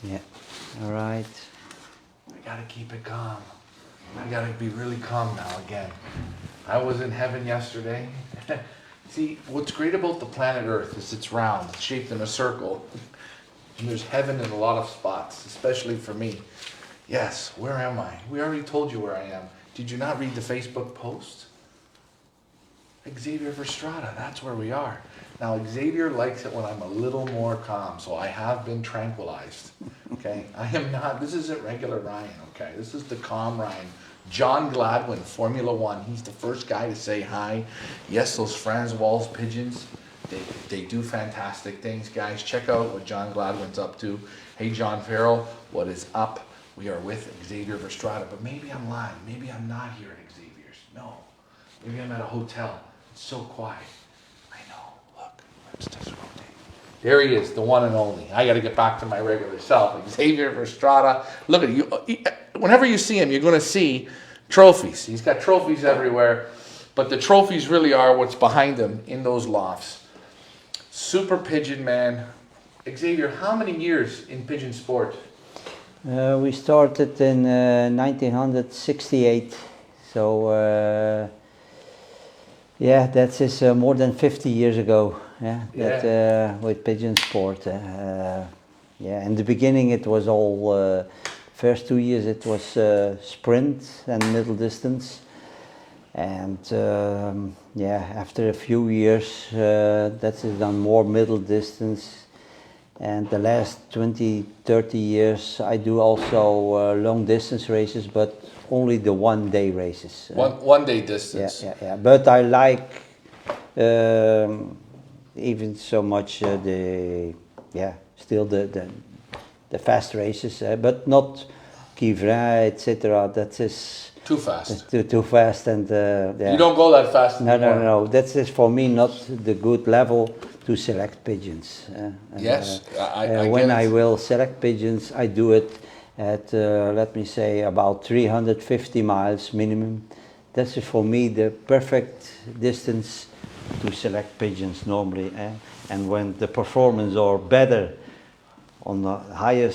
Yeah. All right. I gotta keep it calm. I gotta be really calm now again. I was in heaven yesterday. See, what's great about the planet Earth is it's round, it's shaped in a circle. And there's heaven in a lot of spots, especially for me. Yes, where am I? We already told you where I am. Did you not read the Facebook post? Xavier Verstraete, that's where we are. Now, Xavier likes it when I'm a little more calm, so I have been tranquilized. Okay? I am not, this isn't regular Ryan, okay? This is the calm Ryan. John Gladwin, Formula One, he's the first guy to say hi. Yes, those Franz Walls Pigeons, they do fantastic things, guys. Check out what John Gladwin's up to. Hey, John Farrell, what is up? We are with Xavier Verstraete, but maybe I'm lying. Maybe I'm not here at Xavier's. No. Maybe I'm at a hotel. It's so quiet. I know. Look, let's just rotate. There he is, the one and only. I got to get back to my regular self. Xavier Verstraete. Look at you. Whenever you see him, you're going to see trophies. He's got trophies everywhere, but the trophies really are what's behind him in those lofts. Super pigeon man. Xavier, how many years in pigeon sport? We started in 1968, so yeah, that is more than 50 years ago. Yeah, that with pigeon sport. Yeah, in the beginning it was all. First 2 years it was sprint and middle distance, and yeah, after a few years that is done more middle distance. And the last 20-30 years I do also long distance races, but only the 1 day races. One day distance. Yeah. But I like even so much still the fast races, but not Kivra, etc. That is too fast. Too fast, and yeah. You don't go that fast anymore. No. That is for me not the good level to select pigeons. Yes, when I will select pigeons, I do it at let me say about 350 miles minimum. That's for me the perfect distance to select pigeons normally. And when the performance are better on the higher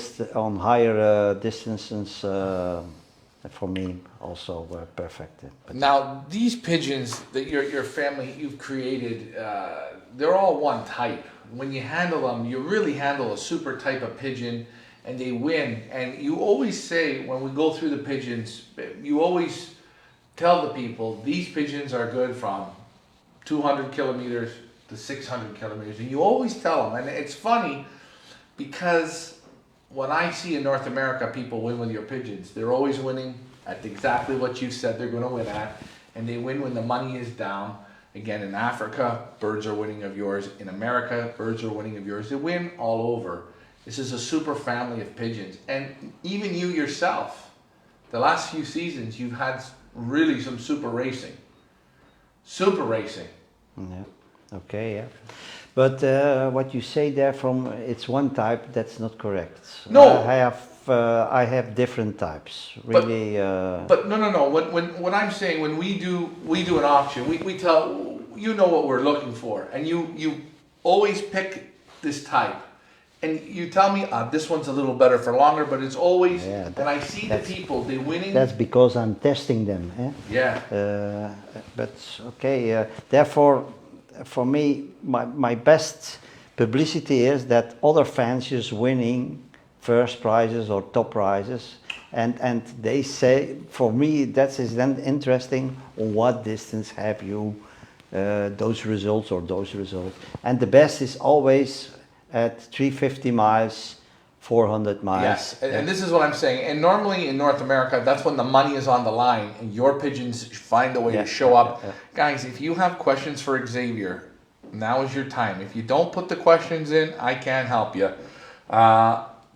distances, for me also perfect. Now these pigeons that your family you've created, they're all one type. When you handle them, you really handle a super type of pigeon, and they win. And you always say when we go through the pigeons, you always tell the people these pigeons are good from 200 kilometers to 600 kilometers, and you always tell them. And it's funny because when I see in North America people win with your pigeons, they're always winning at exactly what you said they're going to win at, and they win when the money is down. Again, in Africa, birds are winning of yours. In America, birds are winning of yours. They win all over. This is a super family of pigeons. And even you yourself, the last few seasons, you've had really some super racing. Super racing. Yeah. Okay, yeah. But what you say there from it's one type, that's not correct. No. I have different types. Really. But no. When I'm saying when we do an auction, we tell you know what we're looking for, and you always pick this type, and you tell me this one's a little better for longer, but it's always when I see the people they winning. That's because I'm testing them. Yeah. But okay. Therefore, for me, my best publicity is that other fanciers winning first prizes or top prizes, and they say, for me that is then interesting, on what distance have you those results or those results, and the best is always at 350 miles, 400 miles. Yes, and this is what I'm saying, and normally in North America that's when the money is on the line and your pigeons find a way to show up. Guys, if you have questions for Xavier, now is your time. If you don't put the questions in, I can't help you.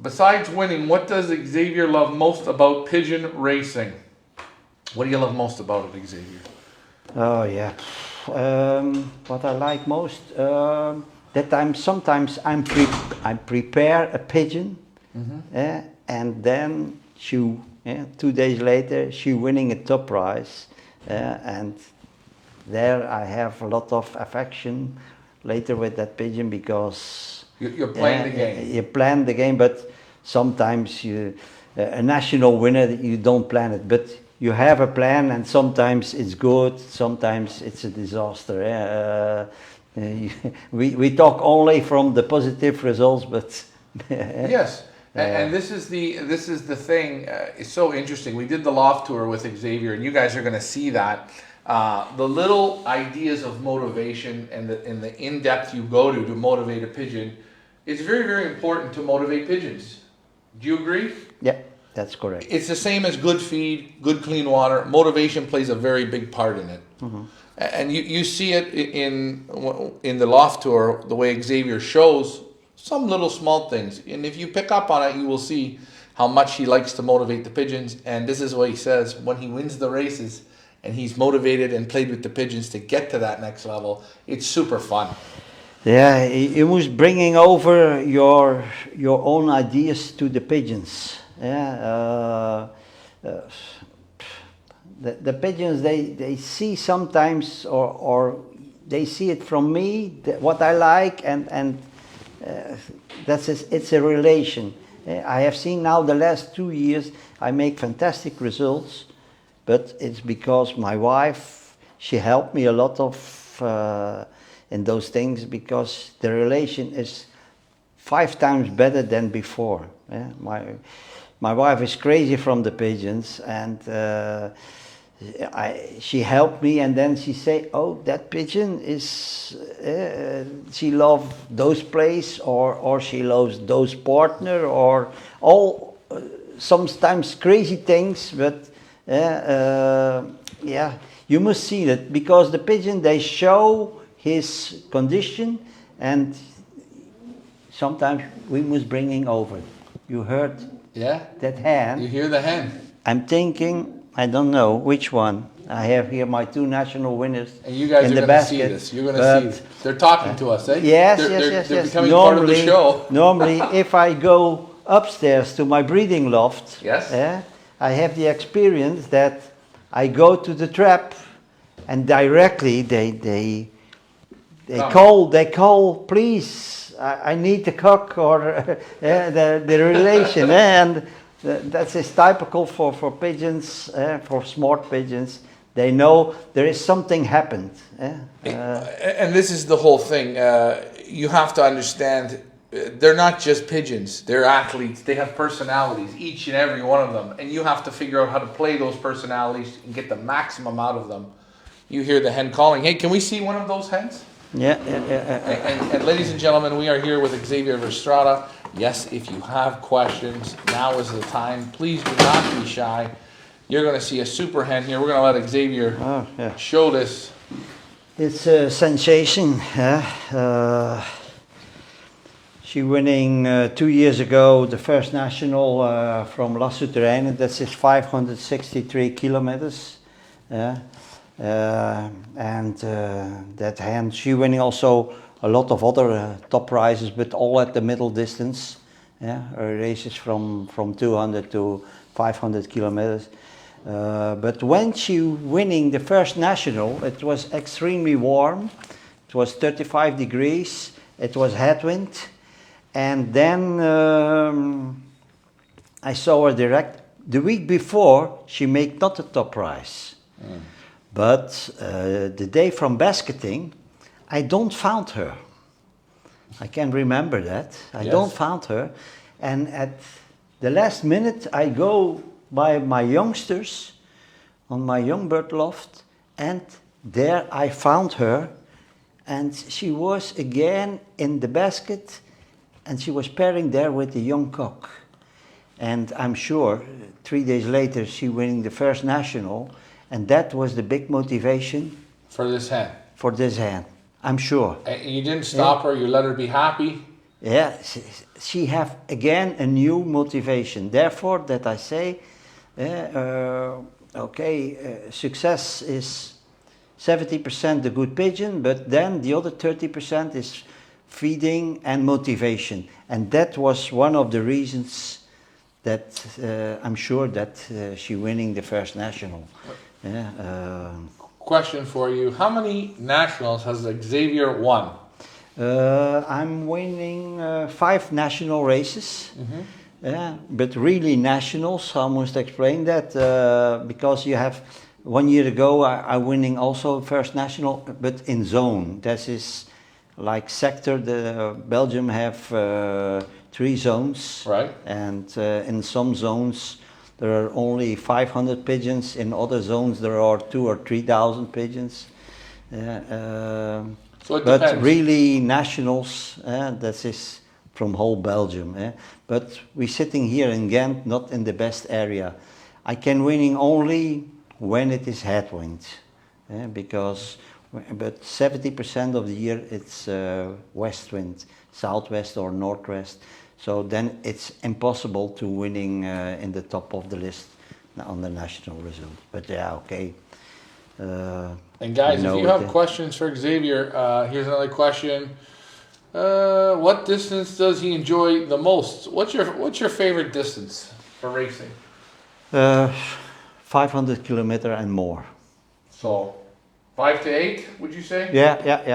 Besides winning, what does Xavier love most about pigeon racing? What do you love most about it, Xavier? Oh yeah, what I like most that I prepare a pigeon, and then she 2 days later she winning a top prize, and there I have a lot of affection later with that pigeon, because you're playing the game. You plan the game, but sometimes a national winner, you don't plan it, but you have a plan, and sometimes it's good, sometimes it's a disaster. We talk only from the positive results, but yes. And this is the thing. It's so interesting. We did the Loft tour with Xavier, and you guys are going to see that the little ideas of motivation and the in depth you go to motivate a pigeon. It's very, very important to motivate pigeons. Do you agree? Yeah, that's correct. It's the same as good feed, good clean water. Motivation plays a very big part in it. Mm-hmm. And you see it in the Loft tour, the way Xavier shows some little small things. And if you pick up on it, you will see how much he likes to motivate the pigeons. And this is what he says when he wins the races and he's motivated and played with the pigeons to get to that next level. It's super fun. Yeah, you must bringing over your own ideas to the pigeons. Yeah, the pigeons they see sometimes or they see it from me what I like and it's a relation. I have seen now the last 2 years I make fantastic results, but it's because my wife, she helped me a lot of in those things, because the relation is 5 times better than before. Yeah? My wife is crazy from the pigeons, and she helped me, and then she say, "Oh, that pigeon is she loves those place, or she loves those partner, or all sometimes crazy things." But yeah, you must see that, because the pigeon, they show his condition, and sometimes we must bringing over. You heard that hen? You hear the hen? I'm thinking, I don't know which one. I have here my 2 national winners. And you guys in are the going to see basket, this. You're going to see. They're talking to us, eh? Yes, they're yes. becoming part of the show. Normally, if I go upstairs to my breeding loft, I have the experience that I go to the trap, and directly they call, please, I need the cock, or the relation, and that is typical for pigeons, for smart pigeons. They know there is something happened. And this is the whole thing. You have to understand, they're not just pigeons. They're athletes. They have personalities, each and every one of them. And you have to figure out how to play those personalities and get the maximum out of them. You hear the hen calling. Hey, can we see one of those hens? Yeah. And ladies and gentlemen, we are here with Xavier Verstraete. Yes, if you have questions, now is the time. Please do not be shy. You're going to see a super hen here. We're going to let Xavier show this. It's a sensation. She winning 2 years ago the first national from La Souterraine. That is 563 kilometers. And that hen, she winning also a lot of other top prizes, but all at the middle distance. Races from 200 to 500 kilometers. But when she winning the first national, it was extremely warm. It was 35 degrees. It was headwind. And then I saw her direct. The week before, she made not the top prize. But the day from basketing, I don't found her. I can remember that. I don't found her. And at the last minute, I go by my youngsters on my young bird loft, and there I found her, and she was again in the basket, and she was pairing there with the young cock. And I'm sure 3 days later she winning the first national, and that was the big motivation for this hen. For this hen, I'm sure. And you didn't stop her, you let her be happy. Yeah, she have again a new motivation. Therefore, that I say, success is 70% the good pigeon, but then the other 30% is feeding and motivation. And that was one of the reasons that I'm sure that she winning the first national. Question for you: how many nationals has Xavier won? I'm winning 5 national races. Yeah, but really nationals, I must explain that because you have 1 year ago I winning also first national, but in zone. That is like sector. The Belgium have 3 zones, Right. and in some zones there are only 500 pigeons. In other zones there are 2 or 3,000 pigeons. So it But depends. really nationals, that is from whole Belgium. But we're sitting here in Ghent, not in the best area. I can winning only when it is headwind, because but 70% of the year it's west wind, southwest or northwest. So then it's impossible to winning in the top of the list on the national result. But yeah, okay. And guys, You if know you have it. questions for Xavier, here's another question. What distance does he enjoy the most? What's your favorite distance for racing? 500 kilometer and more. So, 5 to 8, would you say? Yeah.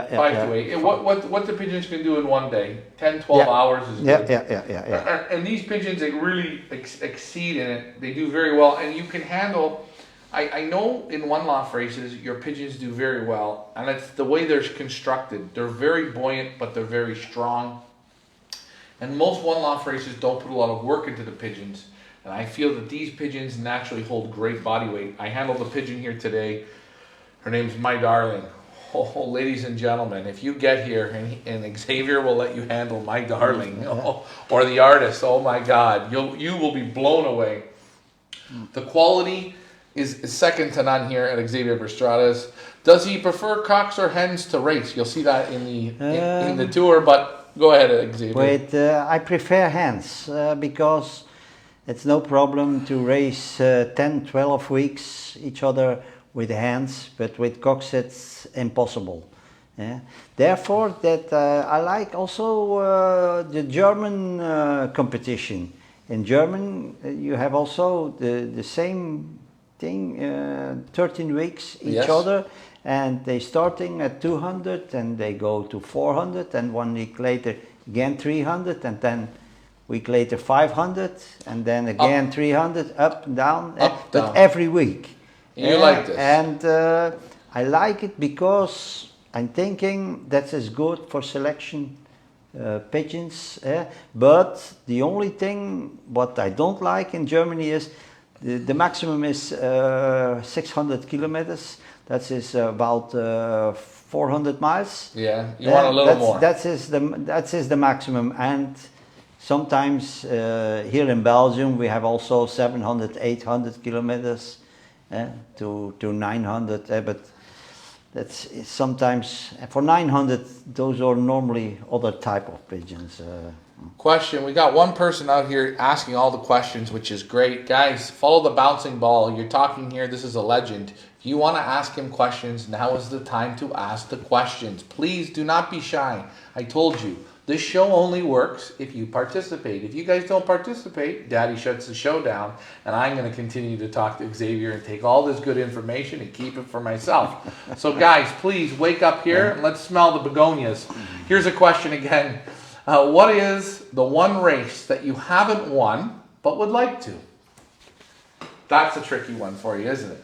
5 to 8. And what the pigeons can do in one day? 10, 12 Yeah. hours is good. Yeah. And these pigeons, they really exceed in it. They do very well, and you can handle. I know in one loft races your pigeons do very well, and it's the way they're constructed. They're very buoyant, but they're very strong. And most one loft races don't put a lot of work into the pigeons, and I feel that these pigeons naturally hold great body weight. I handled a pigeon here today. Her name's My Darling. Oh, ladies and gentlemen, if you get here and Xavier will let you handle My Darling, or the artist, oh my God, you will be blown away. The quality is second to none here at Xavier Verstraete. Does he prefer cocks or hens to race? You'll see that in the tour, but go ahead, Xavier. Wait, I prefer hens because it's no problem to race 10, 12 weeks each other with hens, but with cocks it's impossible. Therefore, that I like also the German competition. In German, you have also the same thing, 13 weeks each Yes. other, and they starting at 200 and they go to 400, and 1 week later again 300, and then week later 500, and then again 300, up and down, Up, but down. You every week. like this? And I like it because I'm thinking that is good for selection pigeons. But the only thing what I don't like in Germany is the maximum is 600 kilometers. That is about 400 miles. Yeah, you want a little more. That is the maximum. And sometimes here in Belgium we have also 700, 800 kilometers to 900. But that's sometimes for 900. Those are normally other type of pigeons. Question, we got one person out here asking all the questions, which is great. Guys, follow the bouncing ball. You're talking here, this is a legend. If you want to ask him questions, now is the time to ask the questions. Please do not be shy. I told you, this show only works if you participate. If you guys don't participate, Daddy shuts the show down, and I'm going to continue to talk to Xavier and take all this good information and keep it for myself. So guys, please wake up here and let's smell the begonias. Here's a question again. What is the one race that you haven't won but would like to? That's a tricky one for you, isn't it?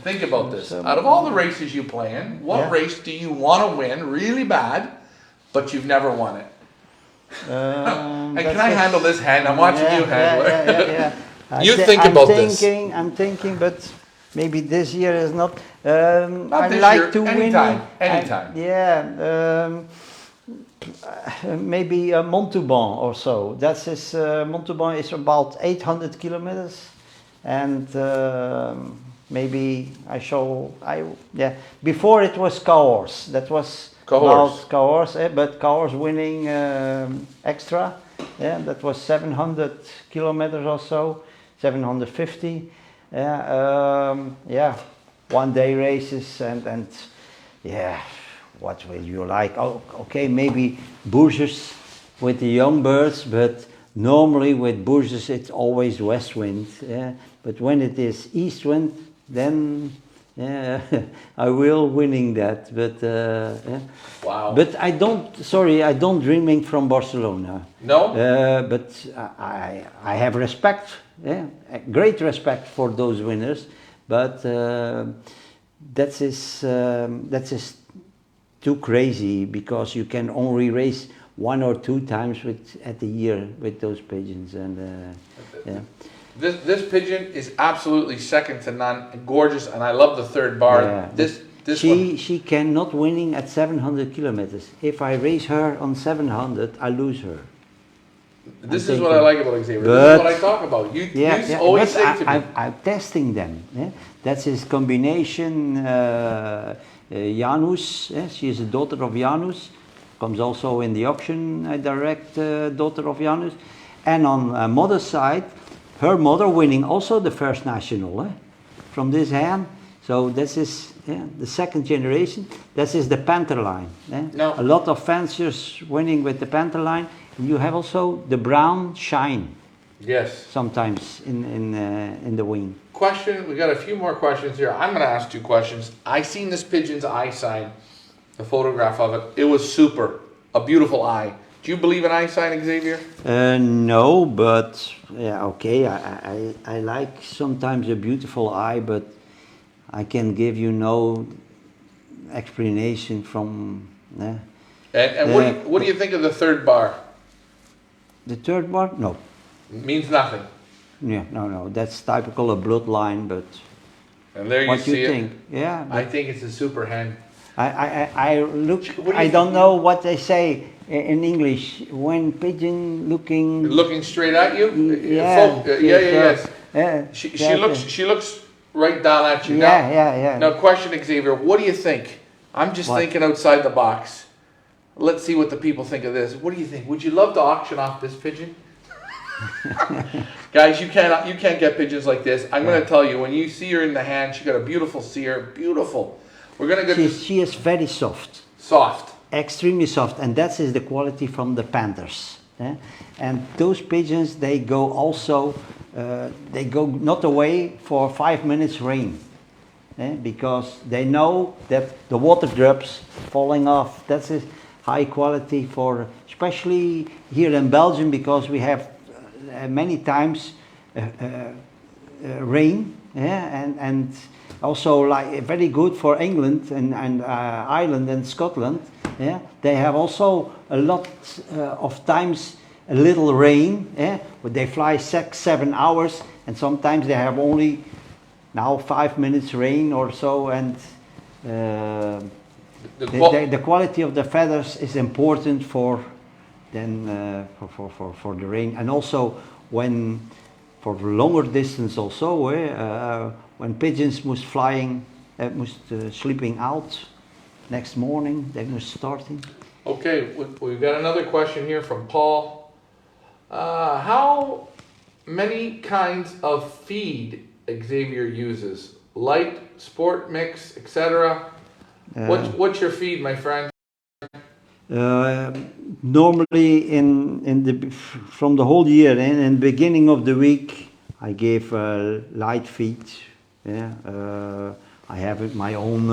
Think about this. Out of all the races you play in, what race do you want to win really bad, but you've never won it? And can I handle this hand? I'm watching you handle it. You think about this. I'm thinking, but maybe this year is not. Not I this like year, to anytime, win. anytime. Maybe Montauban or so. That is Montauban is about 800 kilometers, and maybe before it was Cahors. That was Cahors, but Cahors winning extra. That was 700 kilometers or so, 750. 1 day races and what will you like? Oh, okay, maybe Bourges with the young birds, but normally with Bourges it's always west wind. But when it is east wind, then Yeah, I will winning that, but yeah. Wow. But I don't. Sorry, I don't dreaming from Barcelona. No? But I have respect, yeah, great respect for those winners. But that is too crazy because you can only race 1 or 2 times at the year with those pigeons, and yeah. This pigeon is absolutely second to none, gorgeous, and I love the third bar. Yeah, This one. she cannot winning at 700 kilometers. If I race her on 700, I lose her. This is what I like about Xavier. This is what I talk about. You always say to me. I'm testing them. Yeah? That's his combination. Janus, she is a daughter of Janus, comes also in the auction, a direct daughter of Janus. And on mother's side, her mother winning also the first national from this hand. So this is the second generation. This is the Panther line. No. A lot of fanciers winning with the Panther line. And you have also the brown shine. Yes. Sometimes in the wing. Question. We got a few more questions here. I'm going to ask 2 questions. I seen this pigeon's eye sign, the photograph of it. It was super, a beautiful eye. Do you believe in eye sign, Xavier? No, but yeah, okay. I like sometimes a beautiful eye, but I can give you no explanation from. And what do you think of the third bar? The third bar? No. Means nothing. Yeah, no. That's typical a bloodline, but. And there you what see you it. think? Yeah. I think it's a super hen. I look. What do I you don't think? know what they say in English when pigeon Looking straight at you. Yeah. Yes. Yeah. She looks right down at you. Yeah. Now, question, Xavier. What do you think? I'm just thinking outside the box. Let's see what the people think of this. What do you think? Would you love to auction off this pigeon? Guys, you can't get pigeons like this. I'm going to tell you, when you see her in the hand, she got a beautiful sear, beautiful. We're going to get She is very soft. Soft. Extremely soft, and that is the quality from the Panthers. And those pigeons, they go also, they go not away for 5 minutes rain. Because they know that the water drops falling off. That's a high quality for, especially here in Belgium, because we have many times rain, and also like very good for England and Ireland and Scotland. They have also a lot of times a little rain, but they fly 6-7 hours, and sometimes they have only now 5 minutes rain or so, and the quality of the feathers is important for the rain, and also when for longer distance also when pigeons must sleeping out next morning, they must starting. Okay, we've got another question here from Paul. How many kinds of feed Xavier uses? Light, sport mix, etc. What's your feed, my friend? Normally from the whole year, in the beginning of the week, I gave light feed. I have my own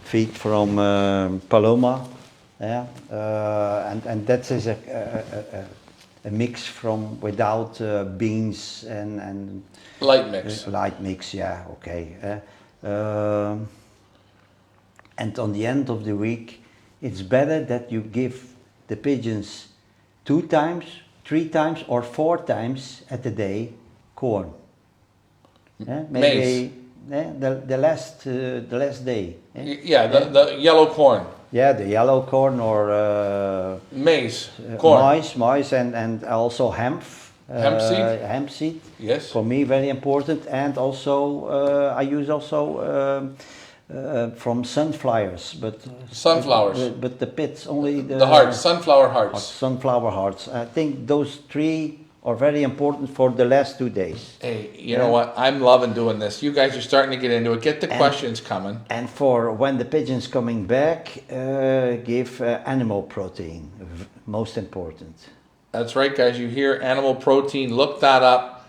feed from Paloma. And that is a mix from without beans and light mix. Light mix, yeah, okay. And on the end of the week, it's better that you give the pigeons 2 times, 3 times, or 4 times at the day corn. Maybe the last day. The yellow corn. Yeah, the yellow corn or maize, corn. Maize, and also hemp. Hemp seed. Hemp seed. Yes. For me, very important, and also I use also from sunflowers, but sunflowers. But the pits only the hearts, sunflower hearts. Sunflower hearts. I think those 3 are very important for the last 2 days. Hey, you know what? I'm loving doing this. You guys are starting to get into it. Get the questions coming. And for when the pigeon's coming back, give animal protein, most important. That's right, guys. You hear animal protein. Look that up.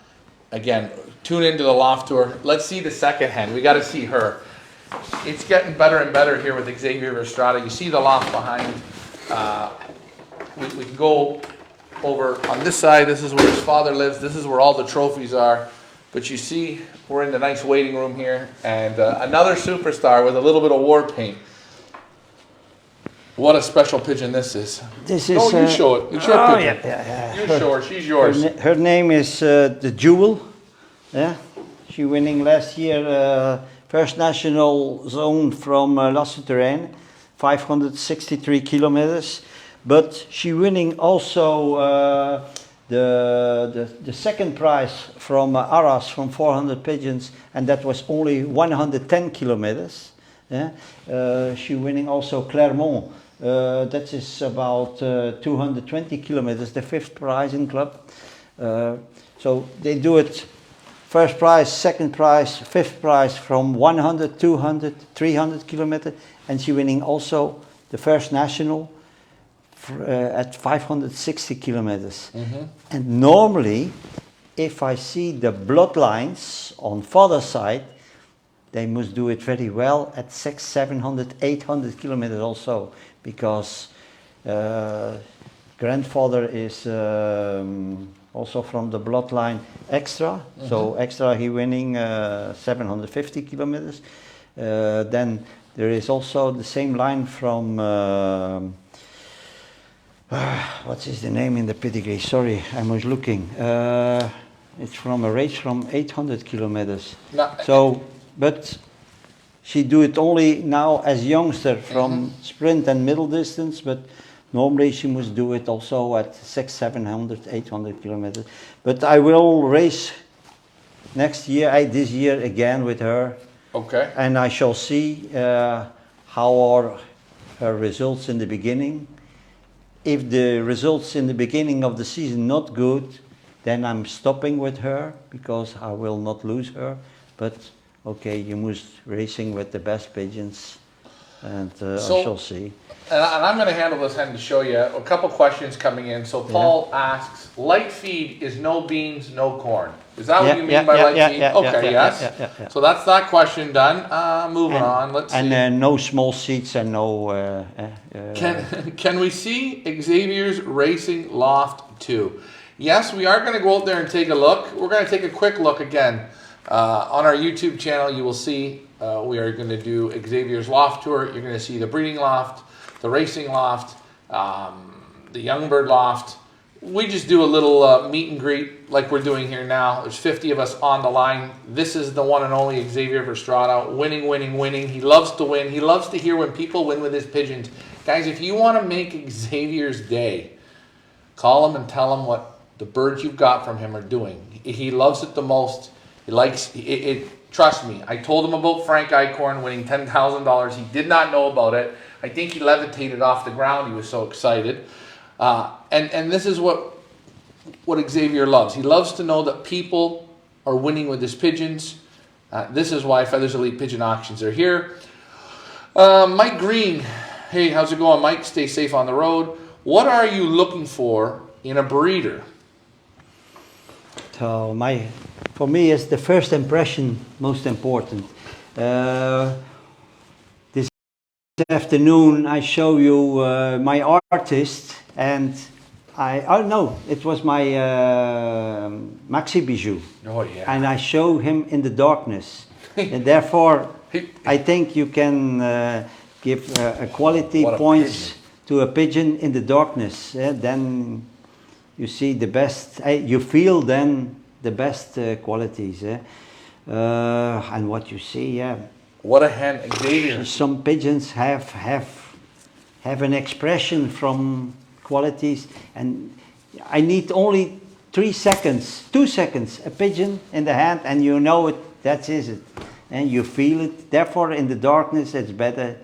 again, tune into the Loft tour. Let's see the second hen. We got to see her. It's getting better and better here with Xavier Verstraete. You see the loft behind. We can go over on this side. This is where his father lives. This is where all the trophies are. But you see, we're in the nice waiting room here. And another superstar with a little bit of war paint. What a special pigeon this is. This is. No, you show it. It's your pigeon. Yeah. You show her. She's yours. Her name is the Jewel. Yeah, she winning last year first national zone from Loft 563 kilometers. But she winning also the second prize from Arras from 400 pigeons, and that was only 110 kilometers. Yeah, she winning also Clermont. That is about 220 kilometers, the fifth prize in club. So they do it first prize, second prize, fifth prize from 100, 200, 300 kilometers, and she winning also the first national at 560 kilometers. Mm-hmm. And normally, if I see the bloodlines on father's side, they must do it very well at 600, 700, 800 kilometers also, because grandfather is also from the bloodline Extra. Mm-hmm. So Extra he winning 750 kilometers. Then there is also the same line from what's his the name in the pedigree? Sorry, I was looking. It's from a race from 800 kilometers. No. So, but she do it only now as youngster from sprint and middle distance, but normally she must do it also at 600, 700, 800 kilometers. But I will race next year, this year again with her. Okay. And I shall see how are her results in the beginning. If the results in the beginning of the season not good, then I'm stopping with her because I will not lose her. But okay, you must racing with the best pigeons, and I shall see. And I'm going to handle this hen to show you a couple questions coming in. So Paul asks, light feed is no beans, no corn. Is that what you mean by light feed? Okay, yes. So that's that question done. Moving on. Let's see. And no small seats and no. Can we see Xavier's Racing Loft 2? Yes, we are going to go out there and take a look. We're going to take a quick look again. On our YouTube channel, you will see we are going to do Xavier's Loft tour. You're going to see the breeding loft, the racing loft, the young bird loft. We just do a little meet and greet like we're doing here now. There's 50 of us on the line. This is the one and only Xavier Verstraete. Winning, winning, winning. He loves to win. He loves to hear when people win with his pigeons. Guys, if you want to make Xavier's day, call him and tell him what the birds you've got from him are doing. He loves it the most. He likes it. Trust me, I told him about Frank Eichhorn winning $10,000. He did not know about it. I think he levitated off the ground. He was so excited. And this is what Xavier loves. He loves to know that people are winning with his pigeons. This is why Feathers Elite Pigeon Auctions are here. Mike Green. Hey, how's it going, Mike? Stay safe on the road. What are you looking for in a breeder? So for me, it's the first impression most important. This afternoon, I show you my artist, and it was my Maxi Bijou. Oh yeah. And I show him in the darkness, and therefore, I think you can give a quality points to a pigeon in the darkness. Then you see the best. You feel then the best qualities, and what you see, What a hen, Xavier. Some pigeons have an expression from qualities, and I need only 3 seconds, 2 seconds, a pigeon in the hand, and you know it. That is it, and you feel it. Therefore, in the darkness, it's better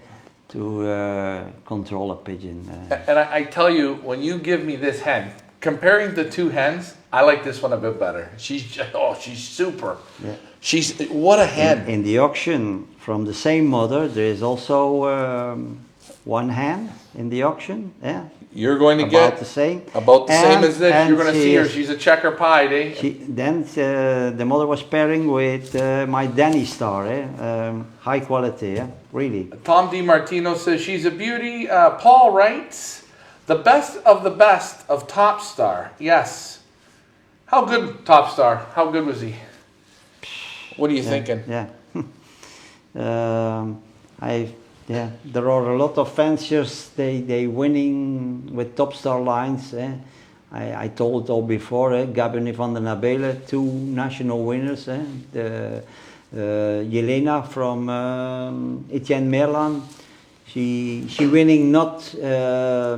to control a pigeon. And I tell you, when you give me this hen, comparing the two hens, I like this one a bit better. She's super. Yeah. What a hen. In the auction from the same mother, there is also one hand in the auction. Yeah. You're going to About get the same. about the same And- as this. and You're going to see her. is- She's a checker pied, eh? Then the mother was pairing with my Danny Star, high quality, really. Tom DiMartino says she's a beauty. Paul writes, the best of Top Star. Yes. How good Top Star? How good was he? What are you thinking? Yeah. There are a lot of fanciers. They winning with Top Star lines. I told it all before. Gabine van der Nabele, 2 national winners. Jelena from Etienne Merlan. She winning not a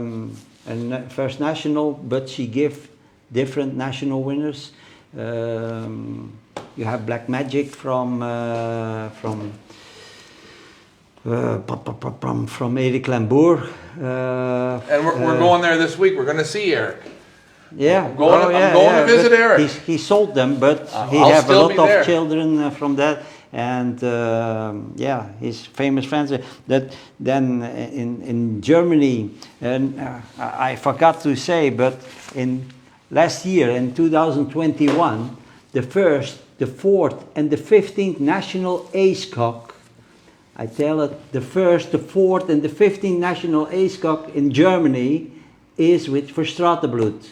first national, but she give different national winners. You have Black Magic from Eric Lambour. And we're going there this week. We're going to see Eric. Yeah, I'm going to visit but Eric. He sold them, but he I'll have a still lot be of there. children from that, and his famous fans. That then in Germany, and I forgot to say, but in last year in 2021, the 1st, the 4th, and the 15th national ace cock. I tell it, the 1st, the 4th, and the 15th national ace cock in Germany is with Verstraete blood.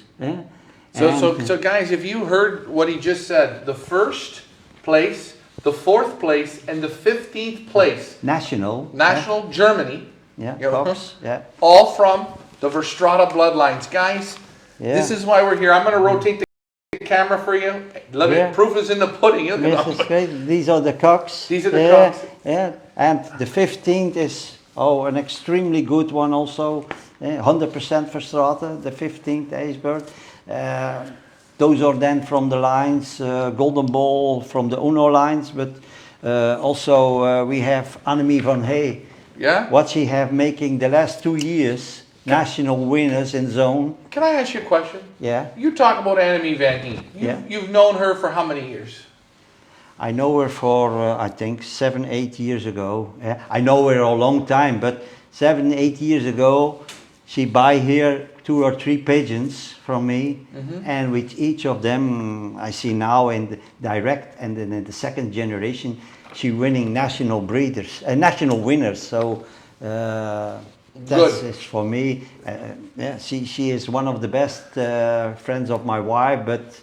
So guys, if you heard what he just said, the 1st place, the 4th place, and the 15th place, national Germany, cocks, all from the Verstraete bloodlines. Guys, this is why we're here. I'm going to rotate the camera for you. Proof is in the pudding. Look at them. These are the cocks. These are the cocks. Yeah, and the 15th is an extremely good one also. 100% Verstraete, the 15th ace bird. Those are then from the lines, Golden Ball from the Uno lines, but also we have Annemie van Hey. Yeah. What she have making the last 2 years, national winners in zone. Can I ask you a question? Yeah. You talk about Annemie van Hey. You've known her for how many years? I know her for, I think, 7, 8 years ago. I know her a long time, but 7, 8 years ago, she buy here 2 or 3 pigeons from me, and with each of them, I see now in the direct and then in the second generation, she winning national breeders, national winners. So that's is for me. She is one of the best friends of my wife. But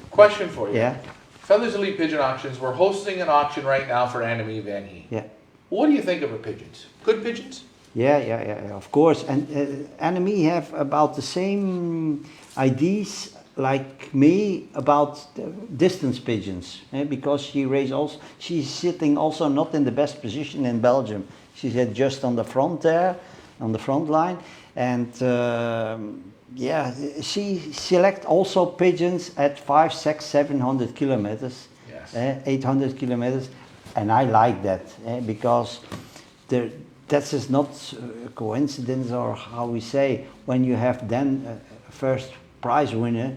question for you. Yeah. Feathers Elite Pigeon Auctions. We're hosting an auction right now for Annemie van Hey. Yeah. What do you think of her pigeons? Good pigeons? Yeah, of course. And Annemie have about the same ideas like me about distance pigeons, because she raised also. She's sitting also not in the best position in Belgium. She's just on the front there, on the front line, and she select also pigeons at 500, 600, 700 kilometers, 800 kilometers, and I like that because that is not a coincidence, or how we say, when you have then a first prize winner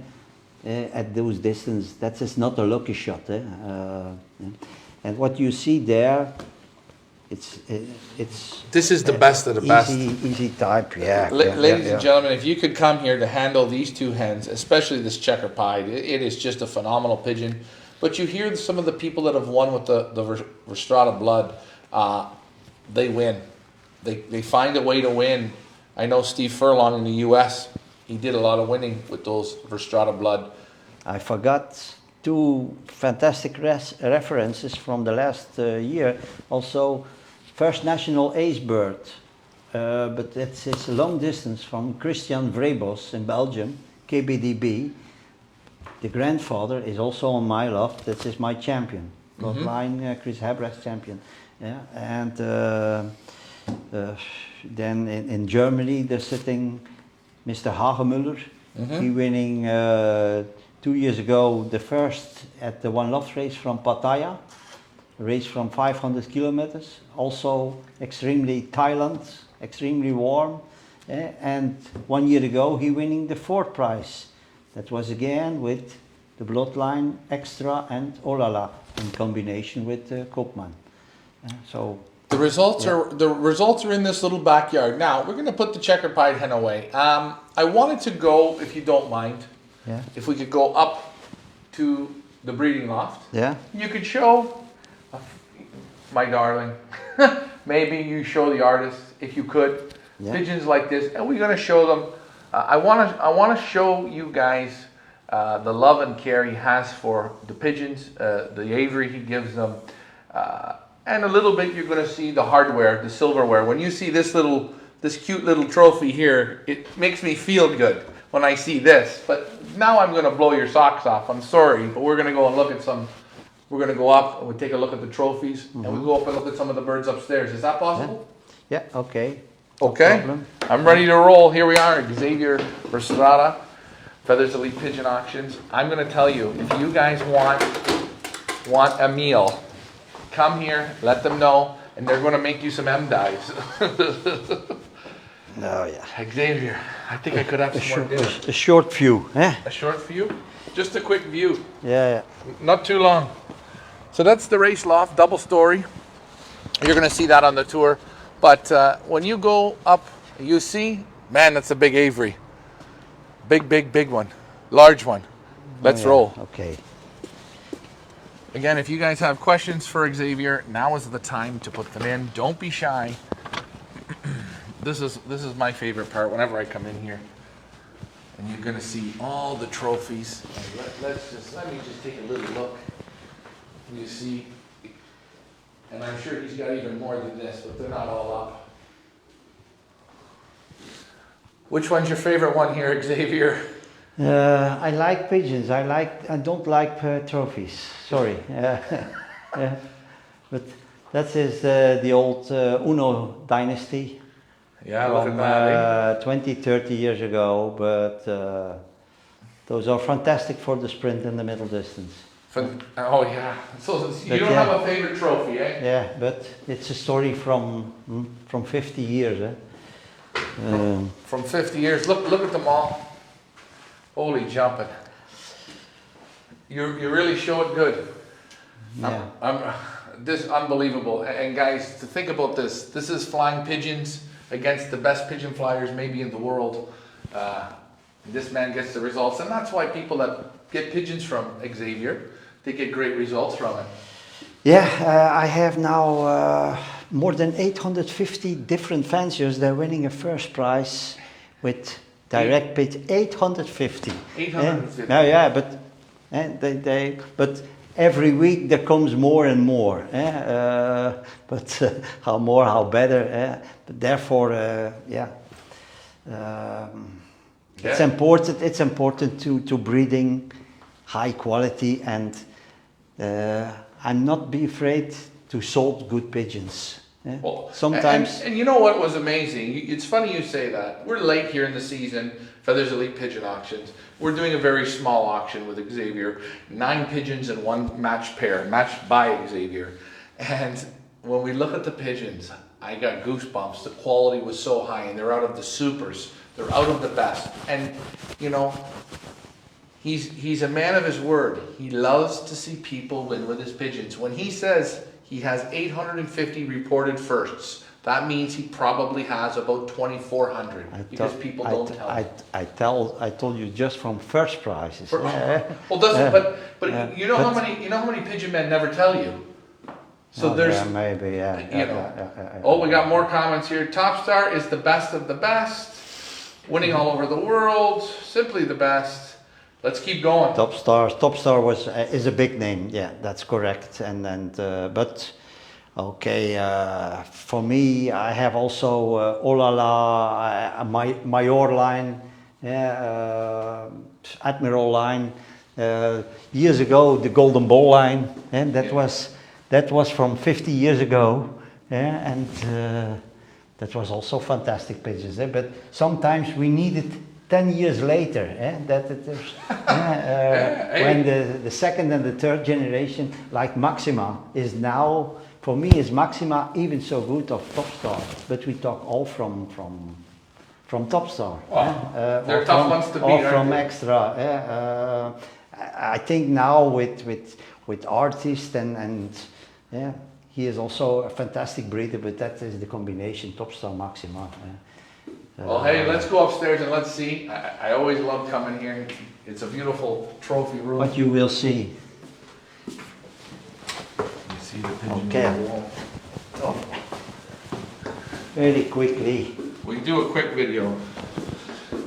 at those distance, that is not a lucky shot. And what you see there, it's this is the best of the best. Easy type, Ladies and gentlemen, if you could come here to handle these 2 hens, especially this checker pied, it is just a phenomenal pigeon. But you hear some of the people that have won with the Verstraete blood, they win. They find a way to win. I know Steve Furlong in the U.S., he did a lot of winning with those Verstraete blood. I forgot 2 fantastic references from the last year. Also, first national ace bird, but it's a long distance from Christian Vrebos in Belgium, KBDB. The grandfather is also on my loft. That is my champion. Bloodline Chris Hebrecht's champion. Yeah, and then in Germany they're sitting Mr. Hagemüller. He winning 2 years ago the first at the One Loft race from Pattaya, a race from 500 kilometers. Also extremely Thailand, extremely warm. And 1 year ago he winning the 4th prize. That was again with the bloodline Extra and Olala in combination with Koopman. So The results are in this little backyard. Now we're going to put the checkered pied hen away. I wanted to go, if you don't mind, if we could go up to the breeding loft. Yeah. You could show my darling. Maybe you show the artist if you could. Pigeons like this, and we're going to show them. I want to show you guys the love and care he has for the pigeons, the aviary he gives them. And a little bit, you're going to see the hardware, the silverware. When you see this cute little trophy here, it makes me feel good when I see this. But now I'm going to blow your socks off. I'm sorry, but we're going to go and look at some. We're going to go up and we'll take a look at the trophies, and we'll go up and look at some of the birds upstairs. Is that possible? Yeah. Okay. Okay. No, I'm ready to roll. Here we are, Xavier Verstraete, Feathers Elite Pigeon Auctions. I'm going to tell you, if you guys want a meal, come here, let them know, and they're going to make you some M-dives. No, yeah. Xavier, I think I could have some more dinner. A short view, eh? A short view? Just a quick view. Yeah. Not too long. So that's the race loft, double story. You're going to see that on the tour. But when you go up, you see, man, that's a big aviary. Big one. Large one. Let's roll. Okay. Again, if you guys have questions for Xavier, now is the time to put them in. Don't be shy. This is my favorite part whenever I come in here. And you're going to see all the trophies. And let me just take a little look. You see, and I'm sure he's got even more than this, but they're not all up. Which one's your favorite one here, Xavier? I like pigeons. I don't like trophies. Sorry. But that is the old Uno dynasty. Yeah, from look at that. 20, 30 years ago. But those are fantastic for the sprint and the middle distance. Oh yeah. So you don't have a favorite trophy, eh? Yeah, but it's a story from 50 years, eh? From 50 years. Look at them all. Holy jumping. You really show it good. Yeah. This unbelievable. And guys, to think about this. This is flying pigeons against the best pigeon flyers maybe in the world. This man gets the results, and that's why people that get pigeons from Xavier, they get great results from it. Yeah, I have now more than 850 different fanciers. They're winning a first prize with direct pitch. 850. 850. Yeah, but but every week there comes more and more. But how more, how better. But therefore, it's important. It's important to breeding high quality, and I'm not be afraid to sold good pigeons. Well, sometimes. And you know what was amazing? It's funny you say that. We're late here in the season. Feathers Elite Pigeon Auctions. We're doing a very small auction with Xavier. 9 pigeons and 1 matched pair, matched by Xavier. And when we look at the pigeons, I got goosebumps. The quality was so high, and they're out of the supers. They're out of the best. And, you know, he's a man of his word. He loves to see people win with his pigeons. When he says he has 850 reported firsts, that means he probably has about 2,400 because people don't tell. I told you just from first prizes. Well, doesn't but you know how many pigeon men never tell you. So there's maybe Oh, we got more comments here. Top Star is the best of the best, winning all over the world, simply the best. Let's keep going. Top Star is a big name. Yeah, that's correct. But okay, for me, I have also Oh La La, Major line, Admiral line. Years ago, the Golden Ball line, and that was from 50 years ago, and that was also fantastic pigeons. But sometimes we needed 10 years later, when the second and the third generation, like Maxima, is now, for me, is Maxima even so good of Top Star? But we talk all from Top Star. They're tough ones to beat, or from Extra. I think now with artists and he is also a fantastic breeder, but that is the combination Top Star Maxima. Well, hey, let's go upstairs and let's see. I always love coming here. It's a beautiful trophy room. What you will see. You see the pigeons Okay. on the wall. Oh. Very quickly. We do a quick video.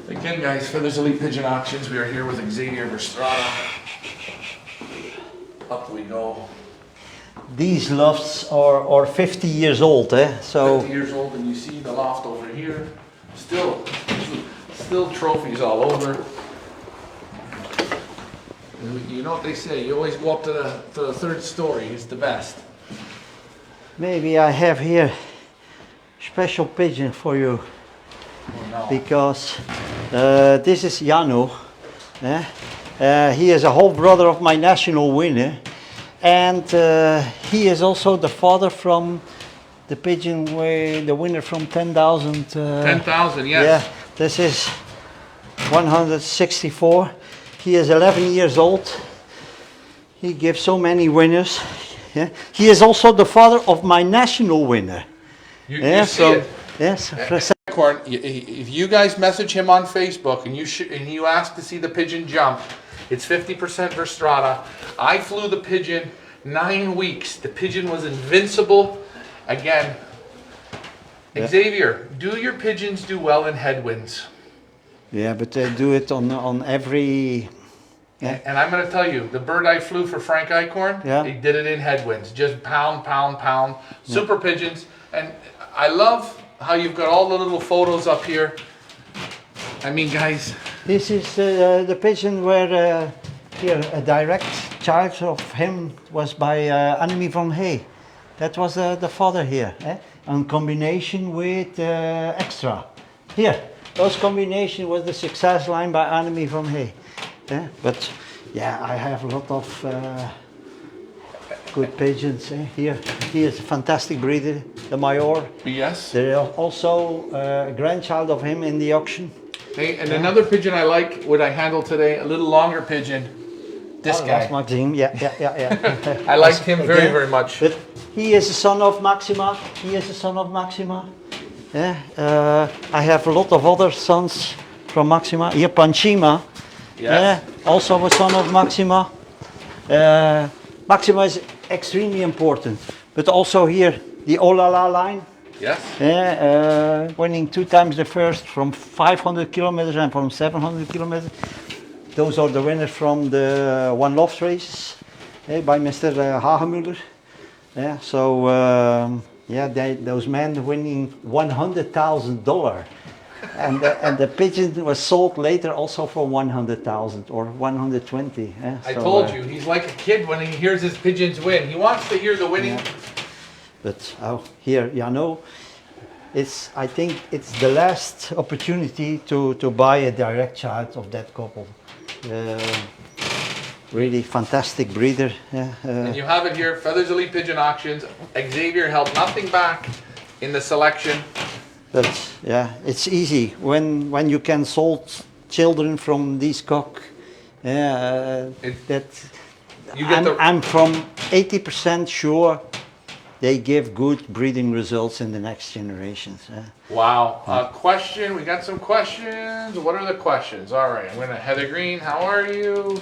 Again, guys, Feathers Elite Pigeon Auctions. We are here with Xavier Verstraete. Up we go. These lofts are 50 years old, so 50 years old, and you see the loft over here. Still trophies all over. You know what they say, you always go up to the third story, it's the best. maybe I have here special pigeon for you, Oh, no. because this is Jano. He is a whole brother of my national winner, and he is also the father from the pigeon the winner from 10,000. 10,000, yes. Yeah, this is 164. He is 11 years old. He gives so many winners. Yeah. He is also the father of my national winner. You see it. Yes. Corn, if you guys message him on Facebook and you ask to see the pigeon jump, it's 50% Verstraete. I flew the pigeon 9 weeks. The pigeon was invincible. Again, Yeah. Xavier, do your pigeons do well in headwinds? Yeah, but they do it on every. Yeah. And I'm going to tell you, the bird I flew for Frank Eichhorn, Yeah. he did it in headwinds. Just pound, pound, pound. Super pigeons. And I love how you've got all the little photos up here. I mean, guys. This is the pigeon where here a direct charge of him was by Annemie van Hey. That was the father here, in combination with Extra. Here, those combination was the success line by Annemie van Hey. But yeah, I have a lot of good pigeons. Here, he is a fantastic breeder, the Major. Yes. There is also a grandchild of him in the auction. Hey, and another pigeon I like, what I handled today, a little longer pigeon. This guy. That's Maxime, yeah. I liked him very, Again, very much. But he is a son of Maxima. Yeah, I have a lot of other sons from Maxima. Here, Panchima. Yes. Also a son of Maxima. Maxima is extremely important. But also here, the Olala line. Yes. Winning 2 times the first from 500 kilometers and from 700 kilometers. Those are the winners from the One Loft races by Mr. Hagemuller. Yeah, so those men winning $100,000, and the pigeon was sold later also for 100,000 or 120. I told you, he's like a kid when he hears his pigeons win. He wants to hear the winning. Yeah. But here, I think it's the last opportunity to buy a direct child of that couple. Really fantastic breeder. And you have it here, Feathers Elite Pigeon Auctions. Xavier held nothing back in the selection. But yeah, it's easy when you can sold children from these cock. I'm from 80% sure they give good breeding results in the next generations. Wow. Question, we got some questions. What are the questions? All right, I'm going to Heather Green, how are you?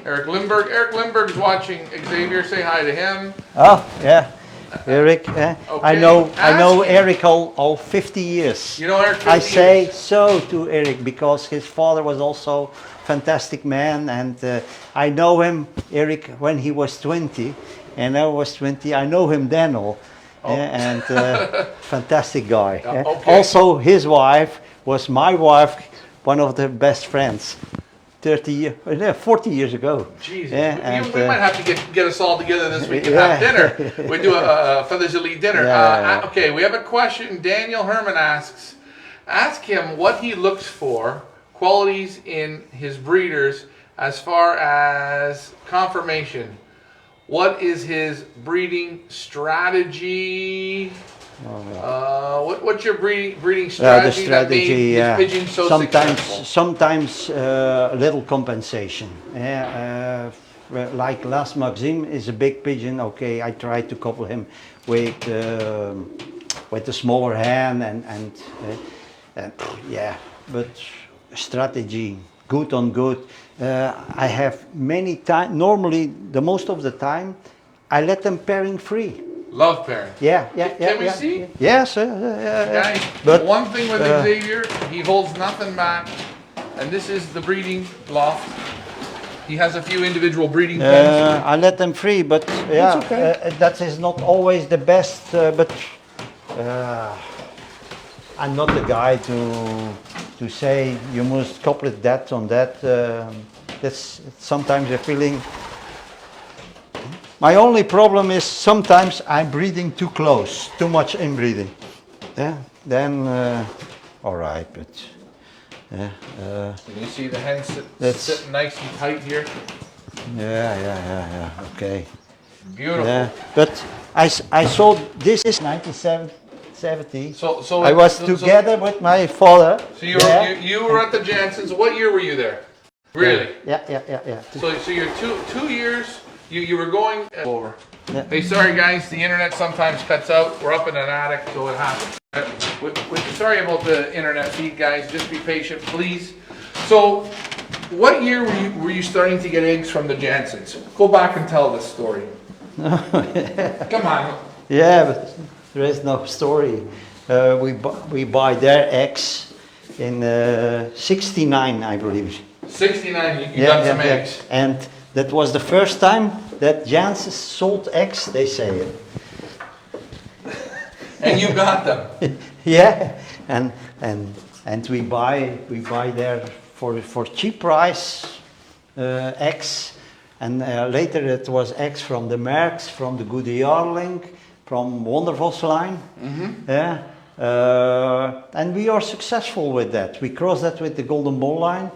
Eric Lindberg's watching. Xavier, say hi to him. Oh, yeah. Eric, Okay. I know Ask him. Eric all 50 years. You know Eric 50 I say years. so to Eric because his father was also fantastic man, and I know him, Eric, when he was 20, and I was 20. I know him then all, and fantastic guy. Okay. Also, his wife was my wife, one of the best friends. 40 years ago. Jesus, and, we might have to get us all together this week and have dinner. We do a Feathers Elite dinner. Okay, we have a question. Daniel Herman asks, ask him what he looks for, qualities in his breeders as far as conformation. What is his breeding strategy? What's your breeding strategy, that made his pigeon so successful? Sometimes a little compensation. like last Maxime is a big pigeon. Okay, I tried to couple him with the smaller hen and yeah, but strategy good on good. I have many times. Normally, the most of the time, I let them pairing free. Love pairing. Yeah. Can we see? Yes. Guys, But one thing with Xavier, he holds nothing back, and this is the breeding loft. He has a few individual breeding pens. I let them free, but yeah, That's okay. that is not always the best. But I'm not the guy to say you must couple that on that. That's sometimes a feeling. My only problem is sometimes I'm breeding too close, too much inbreeding. Yeah, then all right, but yeah. You see the hen That's- sitting nice and tight here. Yeah. Okay. Beautiful. Yeah, but I saw this is 97, 70. So I was together with my father. So you were at the Jansons. What year were you there? Really? Yeah. So you're two years. You were going over. Yeah. Hey, sorry guys, the internet sometimes cuts out. We're up in an attic, so it happens. Sorry about the internet feed, guys. Just be patient, please. So, what year were you starting to get eggs from the Jansons? Go back and tell this story. Come on. Yeah, but there is no story. We buy their eggs in 69, I believe. 69. You got some eggs. And that was the first time that Janssen sold eggs, they say. And you got them. Yeah, and we buy there for cheap price eggs, and later it was eggs from the Merks, from the Goede Jarling, from Wondervos line. Yeah, and we are successful with that. We cross that with the Golden Ball line.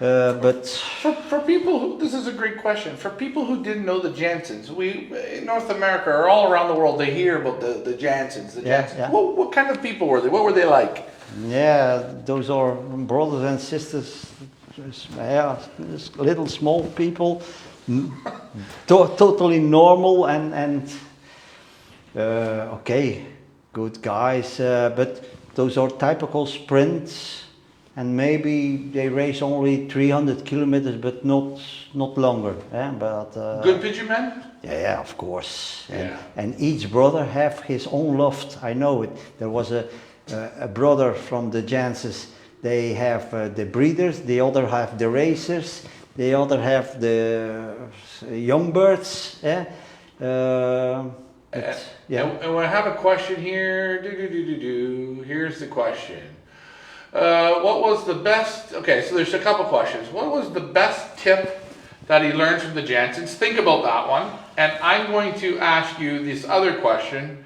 But for people who, this is a great question. For people who didn't know the Jansons, we in North America or all around the world, they hear about the Jansons. Yeah. What kind of people were they? What were they like? yeah, those are brothers and sisters. Yeah, little small people, totally normal and okay, good guys. But those are typical sprints. And maybe they race only 300 kilometers, but not longer. Yeah? But Good pigeon men? yeah, of course. Yeah. And each brother have his own loft. I know it. There was a brother from the Jansons. They have the breeders. The other have the racers. The other have the young birds. Yeah. Yeah. And I have a question here. Here's the question. What was the best? Okay, so there's a couple questions. What was the best tip that he learned from the Jansons? Think about that one. And I'm going to ask you this other question.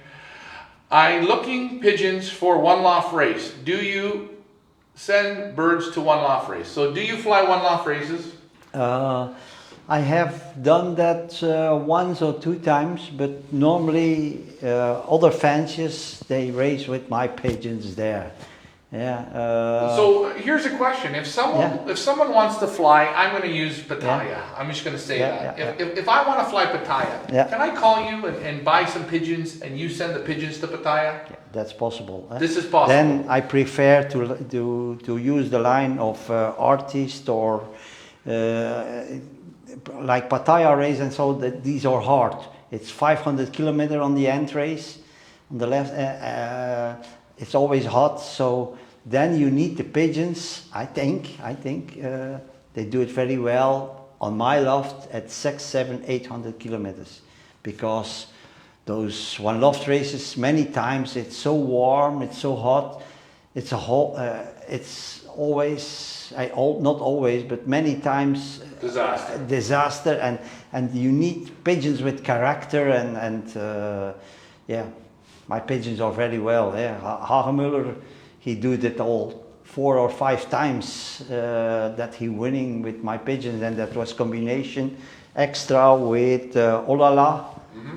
I'm looking pigeons for one loft race. Do you send birds to one loft race? So do you fly one loft races? I have done that once or two times, but normally other fanciers, they race with my pigeons there. Yeah. So here's a question: if someone wants to fly, I'm going to use Pattaya. I'm just going to say that. If I want to fly Pattaya, can I call you and buy some pigeons, and you send the pigeons to Pattaya? Yeah, that's possible. This is possible. Then I prefer to use the line of artist or like Pattaya race, and so that these are hard. It's 500 kilometer on the end race, on the left. It's always hot, so then you need the pigeons. I think they do it very well on my loft at 600, 700, 800 kilometers, because those one loft races many times it's so warm, it's so hot, it's always not always, but many times disaster, and you need pigeons with character and yeah. My pigeons are very well. Yeah, Hagemuller, he did it all 4 or 5 times that he winning with my pigeons, and that was combination extra with Olala.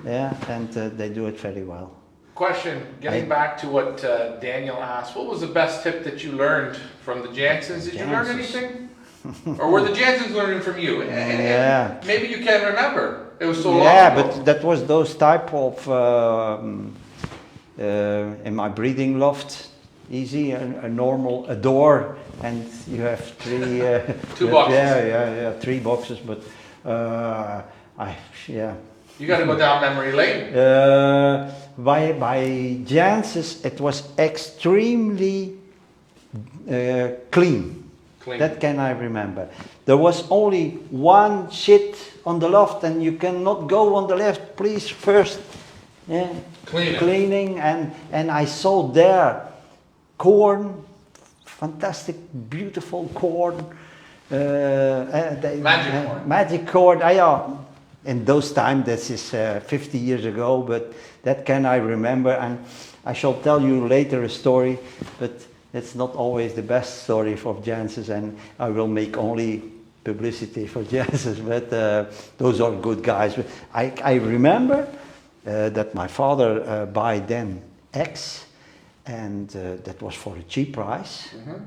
Yeah, and they do it very well. Question: getting back to what Daniel asked, what was the best tip that you learned from the Jansons? Did you learn anything? Or were the Jansons learning from you? And maybe you can't remember. It was so long ago. Yeah, but that was those type of, in my breeding loft, easy, a normal, a door, and you have three... 2 boxes. Yeah, 3 boxes, but You got to go down memory lane. By Janssens, it was extremely clean. That can I remember. There was only one shit on the loft, and you cannot go on the left. Please first, cleaning, and I saw there corn, fantastic, beautiful corn. Magic corn. Magic corn. In those times, this is 50 years ago, but that can I remember, and I shall tell you later a story, but it's not always the best story for Janssens, and I will make only publicity for Janssens, but those are good guys. But I remember that my father buy then eggs, and that was for a cheap price. Mm-hmm.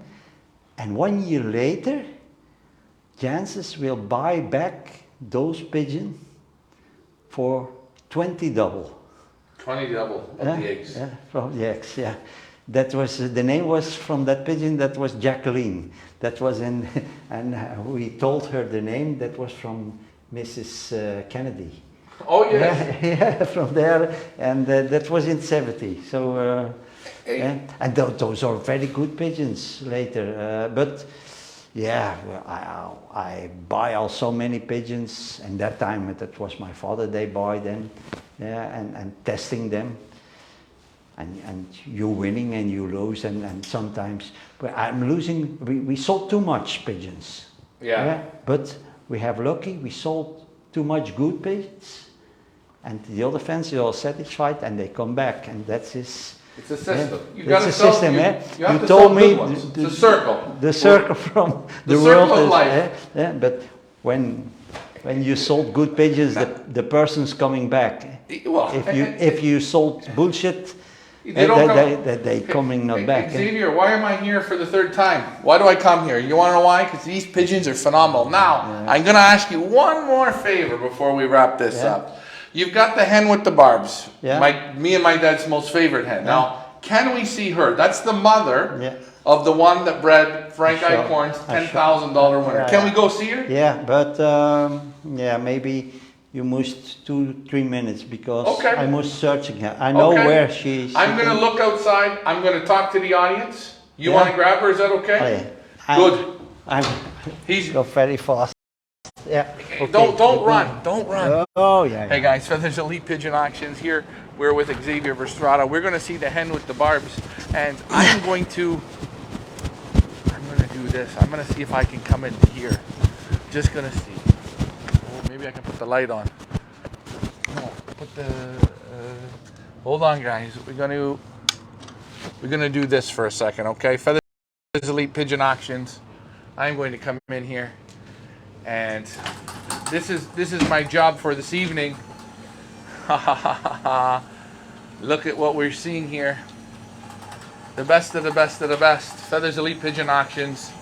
And 1 year later, Janssens will buy back those pigeons for 20 double. 20 double of the eggs. Yeah, from the eggs, yeah. That was, the name was from that pigeon, that was Jacqueline. That was in, and we told her the name, that was from Mrs. Kennedy. Oh yes. Yeah, from there, and that was in 70. So, and those are very good pigeons later. But yeah, I buy also many pigeons, and that time that was my father, they buy them, and testing them. And you're winning and you lose, and sometimes I'm losing. We sold too much pigeons. Yeah. But we have lucky. We sold too much good pigeons, and the other fans are all satisfied, and they come back, and that's his. It's a system. You got a system, you have to told me the circle. The circle from the world is, of life. But when you sold good pigeons, the person's coming back. Well, if you sold bullshit. They coming not back. Xavier, why am I here for the 3rd time? Why do I come here? You want to know why? Because these pigeons are phenomenal. Now, I'm going to ask you one more favor before we wrap this up. You've got the hen with the barbs. Me and my dad's most favorite hen. Now, can we see her? That's the mother of the one that bred Frank Eichhorn's $10,000 winner. Can we go see her? Yeah, but maybe you must 2-3 minutes, because I must searching her. I know where she's. I'm going to look outside. I'm going to talk to the audience. You want to grab her? Is that okay? Good. He's go very fast. Yeah. Okay. Don't run. Don't run. Oh yeah. Hey guys, Feathers Elite Pigeon Auctions here. We're with Xavier Verstraete. We're going to see the hen with the barbs, and I'm going to do this. I'm going to see if I can come in here. Just going to see. Maybe I can put the light on. No, put the. Hold on, guys. We're gonna do this for a second, okay? Feathers Elite Pigeon Auctions. I'm going to come in here, and this is my job for this evening. Look at what we're seeing here. The best of the best of the best. Feathers Elite Pigeon Auctions.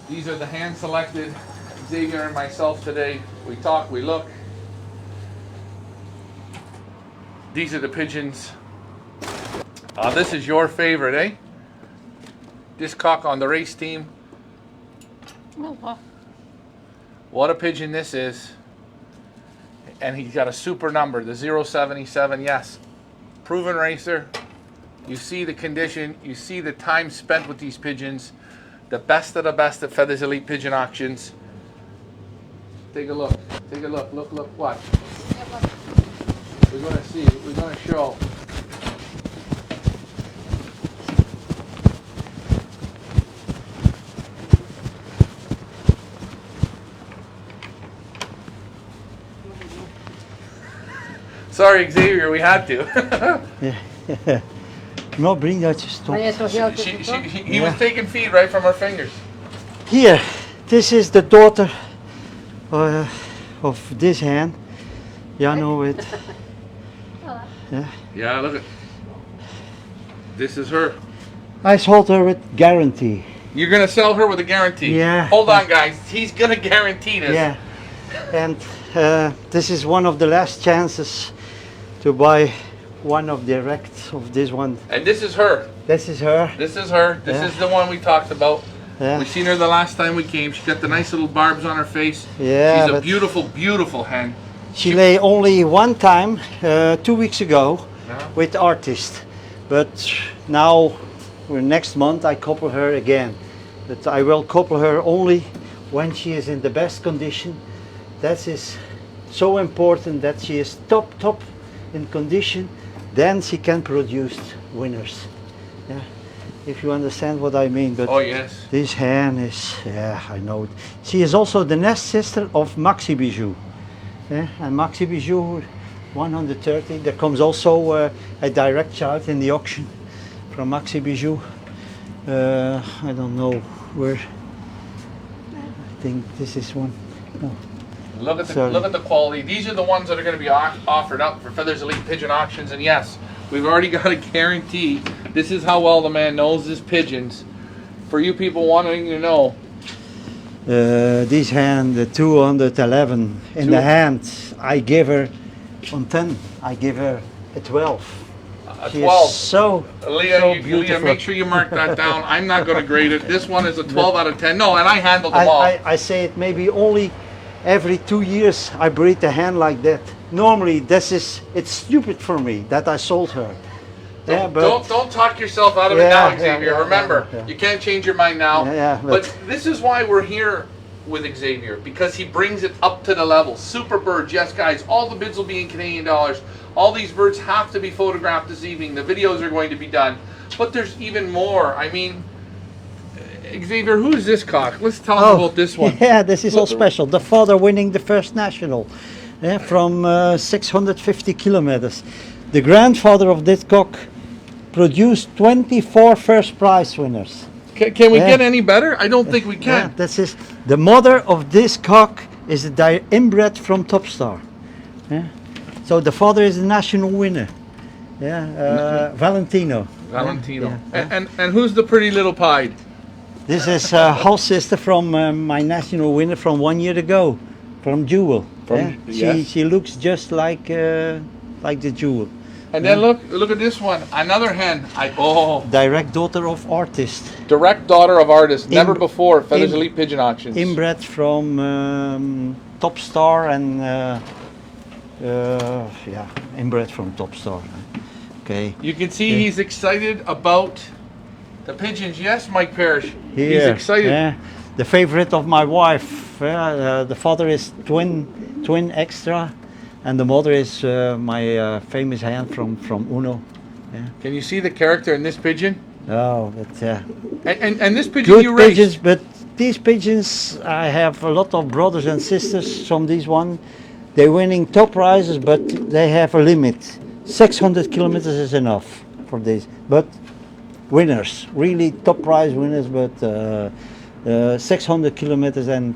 These are the hand-selected. Xavier and myself today, we talk, we look. These are the pigeons. This is your favorite, eh? This cock on the race team. What a pigeon this is. And he's got a super number, the 077, yes. Proven racer. You see the condition, you see the time spent with these pigeons. The best of the best at Feathers Elite Pigeon Auctions. Take a look. Take a look. Look. Watch. We're going to see. We're going to show. Sorry, Xavier. We had to. Yeah. No, bring that stop. He was taking feed right from her fingers. Here, this is the daughter of this hen. You know it. Yeah, look at. This is her. I sold her with guarantee. You're gonna sell her with a guarantee. Yeah. Hold on, guys. He's gonna guarantee this. Yeah. And this is one of the last chances to buy one of direct of this one. And this is her. This is her. This is her. This Yeah. is the one we talked about. Yeah. We seen her the last time we came. She got the nice little barbs on her face. Yeah, She's a but beautiful, beautiful hen. she lay only one time 2 weeks ago Yeah. with artist, but now next month I couple her again. But I will couple her only when she is in the best condition. That is so important, that she is top in condition. Then she can produce winners. Yeah, if you understand what I mean. But Oh yes. this hen is, yeah, I know it. She is also the nest sister of Maxi Bijou. Yeah, and Maxi Bijou 130. There comes also a direct child in the auction from Maxi Bijou. I don't know where. I think this is one. No. Look at the Sorry. look at the quality. These are the ones that are going to be offered up for Feathers Elite Pigeon Auctions. And yes, we've already got a guarantee. This is how well the man knows his pigeons. For you people wanting to know, This hand, the 211 in the hand, I give her on 10. I give her a 12. a She 12. is so Leah, so Leah, beautiful. make sure you mark that down. I'm not going to grade it. This one is a 12 out of 10. No, and I handled them all. I say it maybe only every 2 years I breed a hand like that. Normally it's stupid for me that I sold her. Yeah, but Don't talk yourself out of it Yeah, now, yeah, Xavier. yeah, Remember, yeah. you can't change your mind now. Yeah, but this is why we're here with Xavier, because he brings it up to the level. Super birds, yes, guys. All the bids will be in Canadian dollars. All these birds have to be photographed this evening. The videos are going to be done. But there's even more. I mean, Xavier, who is this cock? Let's tell him about this one. Yeah, this is all special. The father winning the first national, yeah, from 650 kilometers. The grandfather of this cock produced 24 first prize winners. Can we get any better? I don't think we Yeah, can. this is the mother of this cock is inbred from Topstar. Yeah. So the father is the national winner. Yeah, Valentino. Valentino. Yeah. And who's the pretty little pied? This is half sister from my national winner from 1 year ago, from Jewel. Yes. She looks just like the Jewel. And then look at this one. Another hen. Direct daughter of artist. Direct daughter of artist. Never In- before Feathers in- Elite Pigeon Auctions. Inbred from Topstar and yeah, inbred from Topstar. Okay. You can see Okay. he's excited about the pigeons. Yes, Mike Parrish. He's Here, excited. yeah, the favorite of my wife. The father is twin extra, and the mother is my famous hen from Uno. Yeah. Can you see the character in this pigeon? Oh, but And this pigeon good you raised. pigeons. But these pigeons, I have a lot of brothers and sisters from these one. They're winning top prizes, but they have a limit. 600 kilometers is enough for this. But winners, really top prize winners, but 600 kilometers, and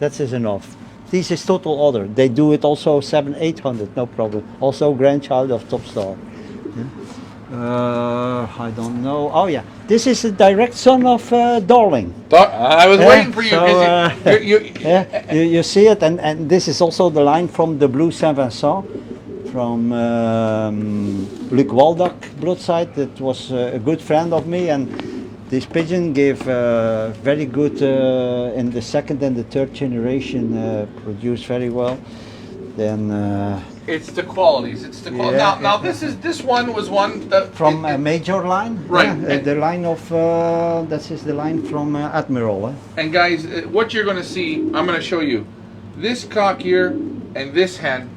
that is enough. This is total order. They do it also 700-800, no problem. Also grandchild of Topstar. I don't know. Oh yeah, this is a direct son of Darling. I was waiting for you. So, 'cause you Yeah, you see it, and this is also the line from the Blue Saint Vincent, from Luc Waldock broadside. That was a good friend of me, and this pigeon gave very good in the second and the third generation, produced very well. Then It's the qualities. It's the quality. Yeah, Now this one was one that from a major line, Right. yeah, the line of that is the line from Admiral. And guys, what you're going to see, I'm going to show you. This cock here and this hen,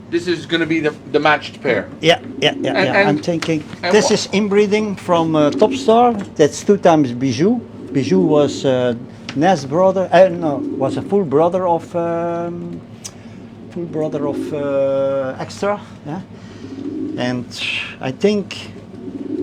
this is going to be the matched pair. Yeah. And- I'm thinking and this wha- is inbreeding from Topstar. That's 2 times Bijou. Bijou was Nest brother. No, was a full brother of Extra. Yeah, and I think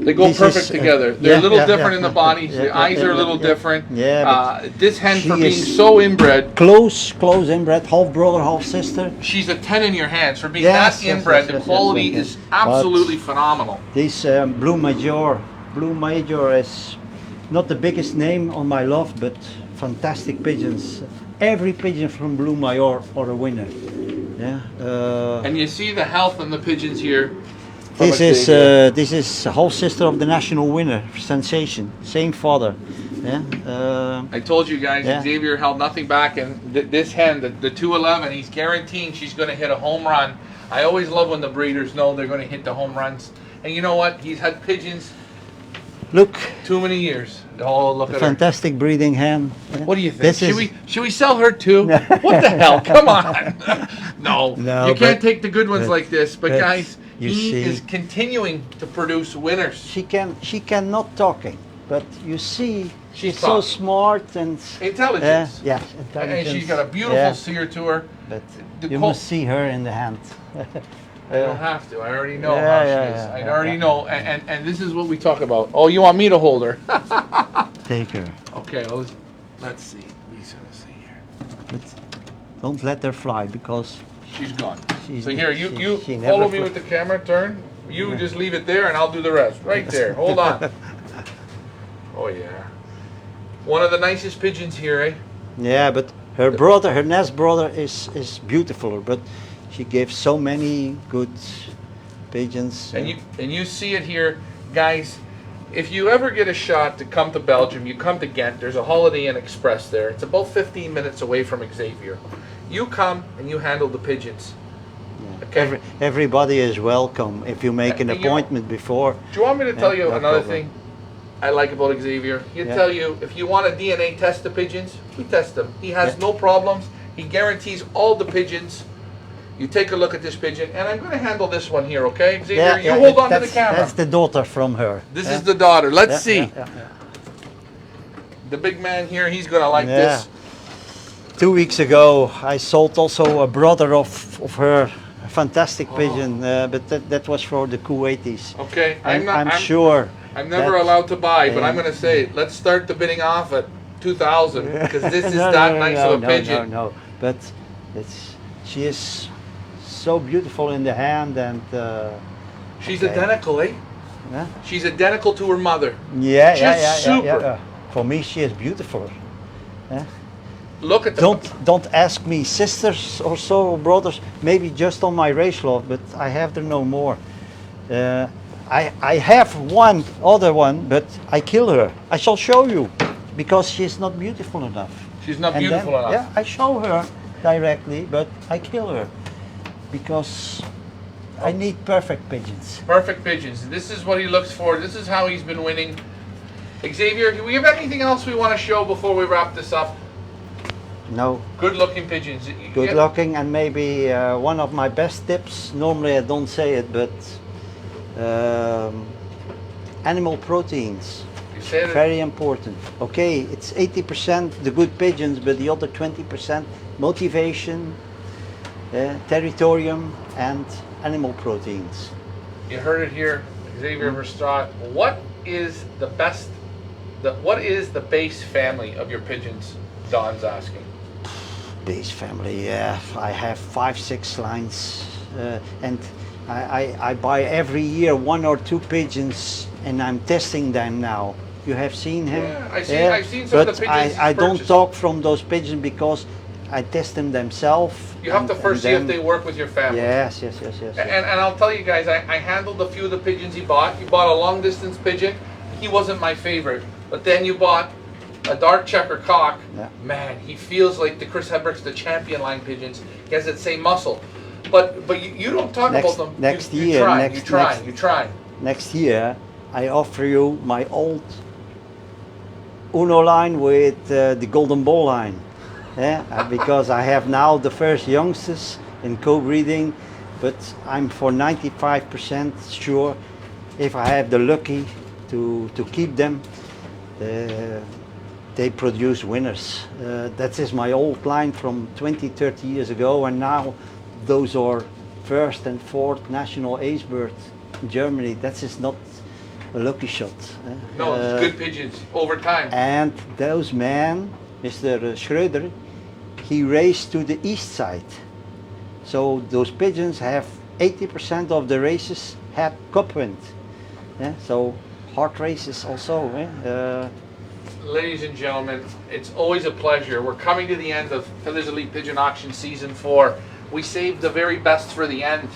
They go this perfect is, together. They're a little yeah, different yeah, in the yeah, bodies. yeah, The yeah, eyes yeah, are a yeah, little yeah. different. Yeah, This hen, for she being is- so inbred, close inbred, half brother, half sister. she's a 10 in your hands. For being Yes, that yes, inbred, yes, the yes, quality yes, yes. is absolutely phenomenal. This Blue Major is not the biggest name on my loft, but fantastic pigeons. Every pigeon from Blue Major or a winner. Yeah. And you see the health in the pigeons here. This is a half sister of the national winner, Sensation. Same father. Yeah. I told you guys, Yeah. Xavier held nothing back, and this hen, the 211, he's guaranteeing she's going to hit a home run. I always love when the breeders know they're going to hit the home runs. And you know what? He's had pigeons Look, too many years. Oh, look at her. fantastic breeding hen. What do you think? This Should we sell her too? What the hell? Come on. No, No, you can't but- take the good ones but- like this. But but guys, you he see- is continuing to produce winners. She cannot talking, but you see she's so talking. smart and Intelligence. yes, And intelligence. she's got a beautiful Yeah, sear to her. but The you col- must see her in the hand. I don't have to. I already know Yeah, how she yeah, is. yeah, I yeah, already yeah. know. And this is what we talk about. Oh, you want me to hold her? Take her, Okay, let's see. We're gonna see here. but don't let her fly because She's gone. She's- So here, you she follow never me fl- with the camera. Turn. You just leave it there, and I'll do the rest. Right there. Hold on. Oh yeah. One of the nicest pigeons here, eh? yeah, but her brother, her nest brother is beautiful, but she gave so many good pigeons. And you see it here, guys. If you ever get a shot to come to Belgium, you come to Ghent. There's a Holiday Inn Express there. It's about 15 minutes away from Xavier. You come and you handle the pigeons. Yeah. Okay. Everybody is welcome if you make an And you- appointment before. Do you want me to tell you no another problem. thing I like about Xavier? He'll Yeah. tell you if you want to DNA test the pigeons, we test them. He has Yeah. no problems. He guarantees all the pigeons. You take a look at this pigeon, and I'm going to handle this one here, okay? Xavier, you hold on to the camera. That's the daughter from her. This Yeah. is the daughter. Let's Yeah, see. yeah, yeah. The big man here, he's going to like Yeah. this. 2 weeks ago, I sold also a brother of her, a fantastic Oh. pigeon, but that was for the Kuwaitis. Okay, I'm sure. I'm never that- allowed to buy, but I'm Yeah. going to say, let's start the bidding off at 2,000 because this is No, that no, nice no, of a no, pigeon. No, but she is so beautiful in the hand and. She's Okay. identical, eh? Yeah, She's identical to her mother. yeah, Just yeah, yeah, super. yeah. For me, she is beautiful. Yeah. Look at the Don't ask me sisters or so or brothers. Maybe just on my race loft, but I have there no more. I have one other one, but I kill her. I shall show you, because she's not beautiful enough. She's not And beautiful then, enough. Yeah, I show her directly, but I kill her because I need perfect pigeons. Perfect pigeons. This is what he looks for. This is how he's been winning. Xavier, do we have anything else we want to show before we wrap this up? No, Good looking pigeons. good Yeah. looking, and maybe one of my best tips. Normally I don't say it, but animal proteins. You said it. Very important. Okay, it's 80% the good pigeons, but the other 20% motivation, territorium, and animal proteins. You heard it here, Xavier Verstraete. What is the best? What is the base family of your pigeons? Don's asking. Base family, yeah. I have 5-6 lines, and I buy every year 1 or 2 pigeons, and I'm testing them now. You have seen him? Yeah, I've seen some of the but pigeons he's I don't purchased. talk from those pigeons because I test them themselves. You have to first see if they work with your family. Yes. And I'll tell you guys, I handled a few of the pigeons he bought. You bought a long distance pigeon. He wasn't my favorite. But then you bought a dark checker cock. Yeah. Man, he feels like the Chris Hedberg's, the champion line pigeons. He has that same muscle. But you don't talk Next- about them. next you year, try, next- you try, next- you try. Next year, I offer you my old Uno line with the Golden Ball line. Yeah, because I have now the first youngsters in co-breeding, but I'm for 95% sure if I have the lucky to keep them, they produce winners. That is my old line from 20-30 years ago, and now those are first and fourth national ace bird in Germany. That is not a lucky shot. No, it's good pigeons over time. And those men, Mr. Schröder, he raced to the east side. So those pigeons have 80% of the races had cup wind. Yeah, so hard races also. Ladies and gentlemen, it's always a pleasure. We're coming to the end of Feathers Elite Pigeon Auction Season 4. We saved the very best for the end.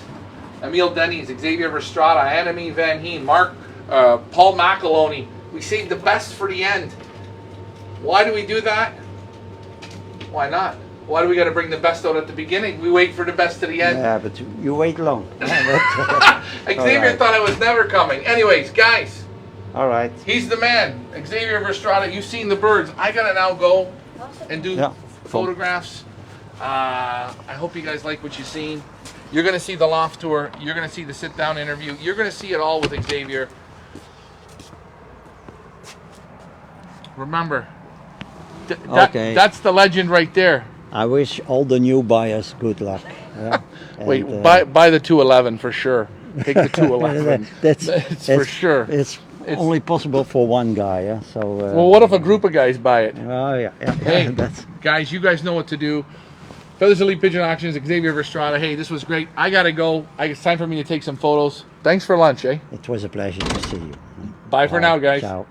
Emil Denny's, Xavier Verstraete, Annemie Van Heen, Paul McAloney. We saved the best for the end. Why do we do that? Why not? Why do we got to bring the best out at the beginning? We wait for the best to the end. Yeah, but you wait long. Xavier thought I was never coming. Anyways, guys. All right. He's the man. Xavier Verstraete, you've seen the birds. I got to now go and do photographs. I hope you guys like what you've seen. You're going to see the loft tour. You're going to see the sit-down interview. You're going to see it all with Xavier. Remember, that's the legend right there. I wish all the new buyers good luck. Yeah. Wait, buy the 211 for sure. Take the 211. That's for sure. It's only possible for one guy. Yeah. So. Well, what if a group of guys buy it? Oh yeah. Hey, guys, you guys know what to do. Feathers Elite Pigeon Auctions, Xavier Verstraete. Hey, this was great. I gotta go. It's time for me to take some photos. Thanks for lunch, eh? It was a pleasure to see you. Bye for now, guys. Ciao.